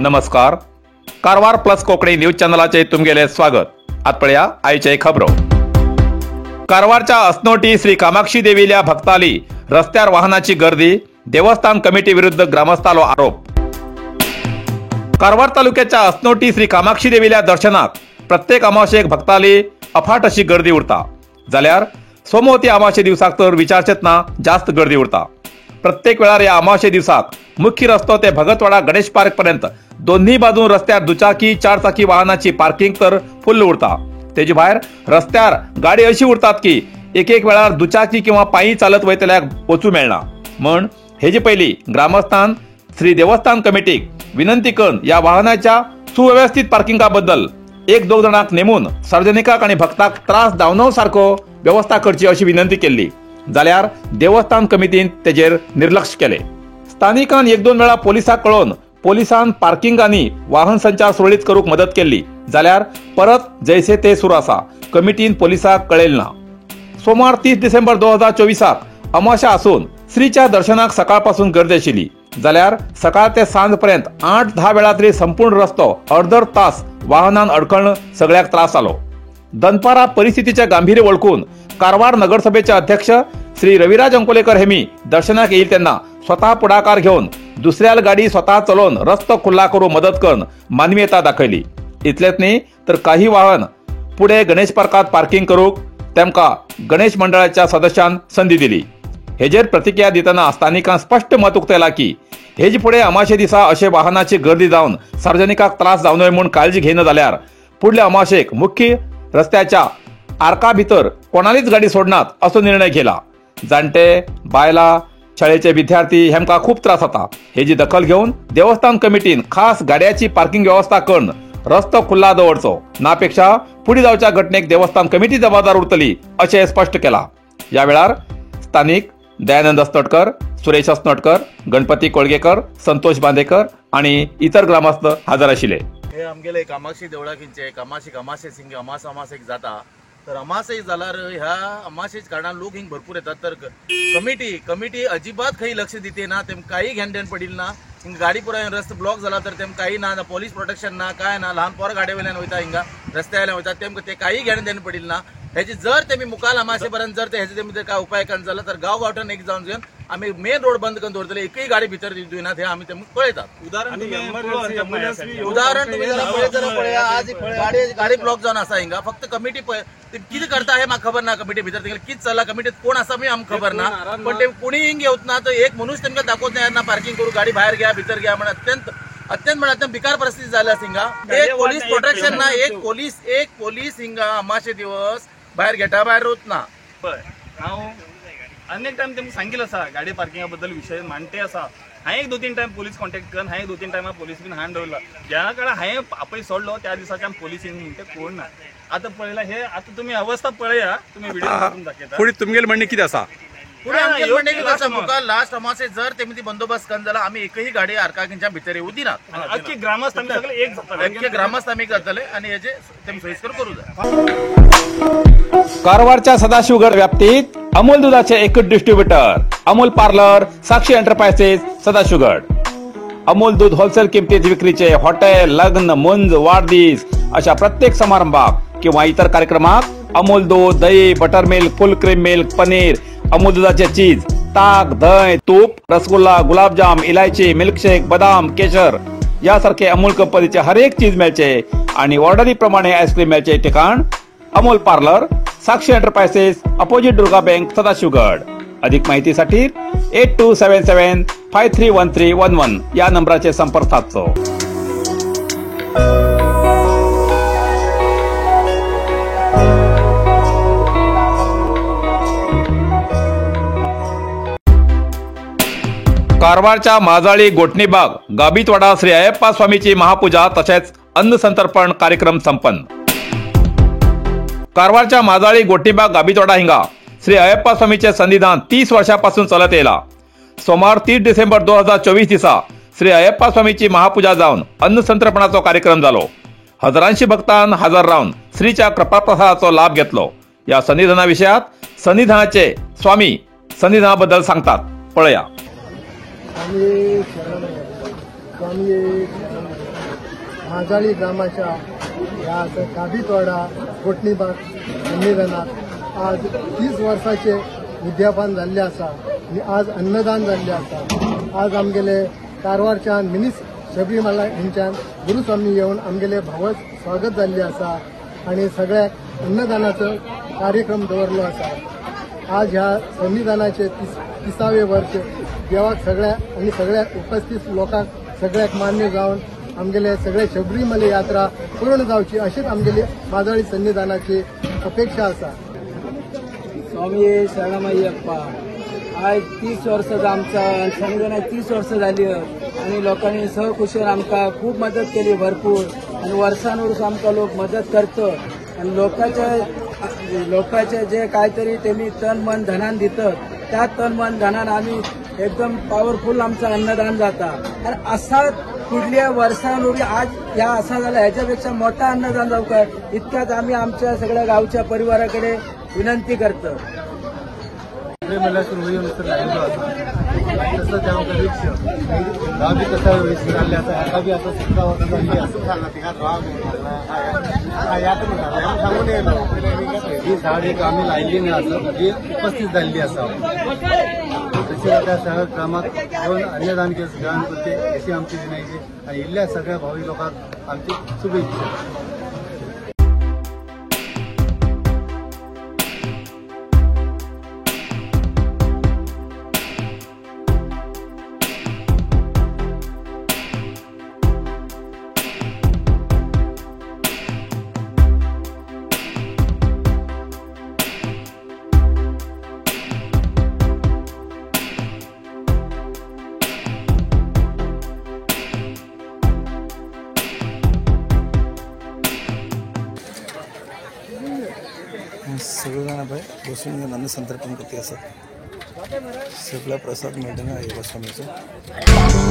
नमस्कार. Karwar plus Konkani news चॅनलाचे तुमगेले स्वागत. आत पळया आयचे खबरो. कारवारच्या असनोटी श्री कामाक्षी देवील्या भक्ताली रस्त्यार वाहनाची गर्दी, देवस्थान कमिटी विरुद्ध ग्रामस्थालो आरोप. कारवार तालुक्याच्या असनोटी श्री कामाक्षी देवील्या दर्शनाक प्रत्येक अमावशेक भक्ताली अफाट अशी गर्दी उरता. जाल्यार सोमवती अमावशे दिवसाक तर विचारचेतना जास्त गर्दी उरता. प्रत्येक वेळार या अमावशे दिवसाक मुख्य रस्तो ते भगतवाडा गणेश पार्क पर्यंत दोन्ही बाजून रस्त्यार दुचाकी चारचाकी वाहनाची पार्किंग तर फुल्ल उरता. तेजे भायर रस्त्यार गाडी अशी उरतात की एक वेळार दुचाकी किंवा पायी चालत वयतल्याक वचूं मेळना. म्हण हेजे पयलीं ग्रामस्थान श्री देवस्थान कमिटीक विनंती करून या वाहनाच्या सुव्यवस्थित पार्किंगा बद्दल एक दोन जणांक नेमून सार्वजनिकाक आणि भक्ताक त्रास जावनो सारको व्यवस्था करची अशी विनंती केल्ली. जाल्यार देवस्थान कमिटीन तेजेर निर्लक्ष केले. स्थानिकान एक दोन वेळा पोलिसांक कळोवन पोलिसान पार्किंग आनी वाहन संचार सुरळीत करूंक मदत केल्ली. जाल्यार परत जैसे ते सुरू आसा. कमिटीन पोलिसांक कळयलें ना. सोमार 30 डिसेंबर 2024 अमावस्या आसून श्रीच्या दर्शनाक सकाळपासून गर्दी आशिल्ली. जाल्यार सकाळ ते सांज पर्यंत 8-10 वेळा तरी संपूर्ण रस्तो अर्धर तास वाहनान अडखळण सगळ्याक त्रास जालो. दनपारा परिस्थितीचे गांभीर्य वळखून कारवार नगरसभेचे अध्यक्ष श्री रविराज अंकोलेकर हेमी दर्शनाक येईल तेन्ना स्वतः पुढाकार घेऊन दुसऱ्याल गाडी स्वतः चलोवन रस्तो खुल्ला करून मदत करून मानवीयता दाखयली. इतलेच न्ही तर काही वाहन पुढे गणेश पार्कात पार्किंग करूक तेमकां गणेश मंडळाच्या सदस्यान संधी दिली. हेजेर प्रतिक्रिया दितना स्थानिकांक स्पष्ट मत उक्तायला की हेजे फुडें अमावशे दिसा अशे वाहनाची गर्दी जावन सार्वजनिकांक त्रास जावं नये म्हूण काळजी घेयना जाल्यार फुडल्या अमावशेक मुख्य रस्त्याच्या आर्का भितर कोणालीच गाडी सोडनात असो निर्णय केला. जाणटे, बायला, शाळेचे विद्यार्थी हेमकां खूप त्रास जाता. हेजी दखल घेऊन देवस्थान कमिटीन खास गाड्याची पार्किंग व्यवस्था करून रस्तो खुल्ला दवरचो. नापेक्षा फुडें जावच्या घटनेक देवस्थान कमिटी जबाबदार उरतली अशें स्पष्ट केला. या वेळार स्थानिक दयानंद अस्तोडकर, सुरेश अस्नोटकर, गणपती कोळगेकर, संतोष बांदेकर आणि इतर ग्रामस्थ हजर आशिल्ले. हे आमगेले कामाक्षी देवळाकींचे अमाशे सिंग अमासेक जाता. तर अमासे जाल्यार ह्या अमाशेच कारणान लोक हिंग भरपूर येतात. तर कमिटी अजिबात काही लक्ष दिते ना. तेम काही घेण देण पडिल ना. हिंग गाडी पुराय रस्तो ब्लॉक झाला तर तेम काही ना पोलीस प्रोटेक्शन ना काय ना. लहान पोर गाडी वयल्यान वयता हिंगा रस्त्यावयल्यान वयता तेमकां ते काही घेण देण पडिल ना. हेची जर तेमी मुखाल अमाशे पर्यंत जर हेजे तेमी जर काय उपाय करण जाल्यार तर गांवगावठाण एक जावन घेवन आमी मेन रोड बंद करून दवरतले. एकही गाडी भितर दिनात हे आमी तेमकां कळयतात. उदाहरण तुम्ही जरा पळया आज गाडी ब्लॉक जावन आसा हिंगा. फक्त कमिटी कितें करता हे म्हाका खबर ना. कमिटी भितर कितें चल्ला कमिटीत कोण आसा आमकां खबर ना. पण ते कोणी हिंग येवत ना. तर एक मनुष्य तेमकां दाखवत नाही ना पार्किंग करू गाडी भायर घ्या भितर घ्या म्हणून अत्यंत म्हणजे बिकार परिस्थिती झाली हिंगा. एक पोलीस प्रोटेक्शन ना. एक पोलीस हिंगा अमाशे दिवस भायर गेटा भायर वच ना. हांव अनेक टायम तेमकां सांगिल्लें आसा गाडी पार्किंगा बद्दल विशय मांडटे आसा. हांवें 2-3 टायम पोलीस कॉन्टेक्ट करून हांवें 2-3 टायमा पोलीस बीन हांड दवरला. ज्या काळार हांवें आपय सोडलो त्या दिसाच्यान पोलीस येवन म्हणटा कोण ना. आतां पळयला हे आतां तुमी अवस्था पळया. तुमी व्हिडिओ करून दाखयता. फुडें तुमगेलें म्हणणें कितें आसा? लास्ट अमासे जर तेमी ती बंदोबस्त करून जाल्यार आमी एकही गाडी आर्काकींच्या भितर येवं दिनात. अख्खे ग्रामस्थ आमी सगळे एक जातले. अख्खे ग्रामस्थ आमी जातले आणि हेजे तेमी सोयीस्कर करूं जाय. कारवारच्या सदाशिवगड व्याप्तीत अमूल दुधाचे एकच distributor Amul parlour, Sakshi enterprises, Sadashivgad. Amul दूध होलसेल किमतीत विक्रीचे हॉटेल, लग्न, मुंज, वाढदिवस अशा प्रत्येक समारंभाक किंवा इतर कार्यक्रमाक अमूल दूध, दही, बटर मिल्क, फुल क्रीम मिल्क, पनीर, अमूल दुधाचे चीज, ताक, दही, तूप, रसगुल्ला, गुलाबजाम, इलायची, मिल्कशेक, बदाम, केशर यासारखे अमूल कंपनीचे हर एक चीज मेळचे आणि ऑर्डरी प्रमाणे आईस्क्रीम मेळचे ठिकाण Amul parlour, Sakshi enterprises, opposite Durga bank, Sadashivgad. अधिक माहितीसाठी 8277531311 या नंबराचे संपर्क साधचो. कारवारच्या माजाळी गोठणीबाग गाबितवाडा श्री अयप्पा स्वामीची महापूजा तसेच अन्न संतर्पण कार्यक्रम संपन्न. कारवारच्या माजाळी गोठणीबाग गाबितवाडा हिंगा श्री अयप्पा स्वामीचे सन्निधान 30 वर्षांपासून चलत येला. सोमार 30 डिसेंबर 2024 दिसा श्री अयप्पा स्वामीची महापूजा जावन अन्न संतर्पणाचो कार्यक्रम जालो. हजारांशी भक्तांन हजर रावन श्रीच्या कृपाप्रसादाचो लाभ घेतलो. या सन्निधानाविषयात सन्निधानाचे स्वामी सन्निधानाबद्दल सांगतात. पळया. माजाळी ग्रामाच्या या काबीतवाडा कोटणीबाग संमेलनात आज 30 वर्साचे उद्यापन जाल्ले आसा आनी आज अन्नदान जाल्लें आसा। आज आमगेले कारवारच्यान मिनीस शबरीमाला हेंच्यान गुरुस्वामी येवन आमगेले भावच स्वागत जाल्लें आसा आनी सगळ्याक अन्नदानाचो कार्यक्रम दवरलो आसा। आज ह्या संविधानाचे 30वे वर्ष देवाक सगळ्या उपस्थित लोकांक सगळ्याक मान्य जावन आमगेले सगळे शबरीमला यात्रा पूर्ण जावची अशीच आमगेली माजाळी संविधानाची अपेक्षा आसा। स्वामी शरणमय्यप्पा आज 30 वर्सां आमचा संविधानाक 30 वर्सां जाली आणि लोकांनी सहकुशीन आमकां खूप मदत केली भरपूर आणि वर्सानुवर्स आमकां लोक मदत करतात आणि लोकांचे जे काहीतरी त्यांनी तन मन धनान दितात त्या तन मन धनान आम्ही एकदम पॉवरफुल आमचं अन्नदान जाता आणि असा पुढल्या वर्षानुवर्स आज ह्या असा झाला ह्याच्यापेक्षा मोठा अन्नदान जावकार इतक्यात आम्ही आमच्या सगळ्या गावच्या परिवाराकडे विनंती करतो। मला सुरू येऊन तसं जाऊन गावी कसा विसरले आता आता बी आता 17 वर्षांनी असं सांगून येलो ही झाड एक आम्ही लायली नाही असं जी उपस्थित झालेली असा तशी आता सगळ्या कामात येऊन अन्नदान केलं दान करते अशी आमची विनंती आणि इथल्या सगळ्या भावी लोकांक आमची शुभेच्छा। सगळेजण बसून अन्न संतर्पण करते असं सगळा प्रसाद मिळतो ना स्वामीचं।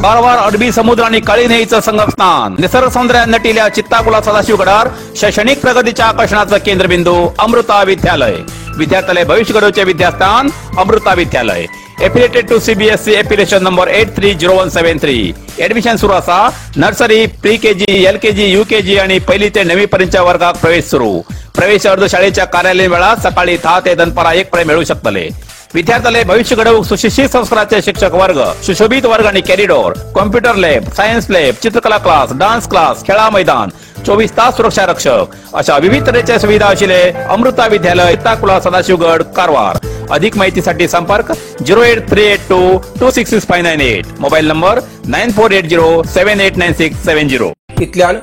कारवार अरबी समुद्र आणि काळी नदीचं संगम स्नान निसर्ग सौंदर्यात नटिल्या चित्ताकुला सदाशिवगडावर शैक्षणिक प्रगतीच्या आकर्षणाचं केंद्रबिंदू अमृता विद्यालय विद्यार्थ्यालय भविष्य घडवचे विद्यास्थान Amrita Vidyalaya affiliated to CBSE application number 830173 admission सुरू असा। Nursery pre KG LKG UKG आणि पहिली ते 9वी पर्यंतच्या वर्गात प्रवेश सुरू। प्रवेश अर्ज शाळेच्या कार्यालयीन वेळा सकाळी 10 ते दनपारा 1 पर्यंत मिळू शकतले। विद्यार्थ्यालय भविष्य घडवूक सुशिक्षित संस्काराचे शिक्षक वर्ग सुशोभित वर्ग आणि corridor computer lab science lab चित्रकला क्लास डान्स क्लास खेळा मैदान 24 तास सुरक्षा रक्षक अशा विविध तऱ्हेच्या सुविधा असलेले अमृता विद्यालय चित्ताकुला सदाशिवगड कारवार। अधिक माहितीसाठी संपर्क 08382266598 मोबाईल नंबर 9480789670। इतल्यान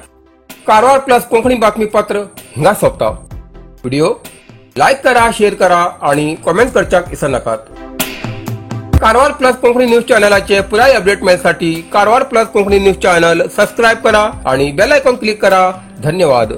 कारवार प्लस कोंकणी बातमीपत्र हिंगा सोंपता। व्हिडिओ लाईक करा शेअर करा आणि कमेंट करच्याक विसरू नाकात। कारवार प्लस कोंकणी न्यूज चॅनलाचे पुराय अपडेट मिळण्यासाठी Karwar plus Konkani news channel subscribe करा आणि बेल आयकॉन क्लिक करा। धन्यवाद।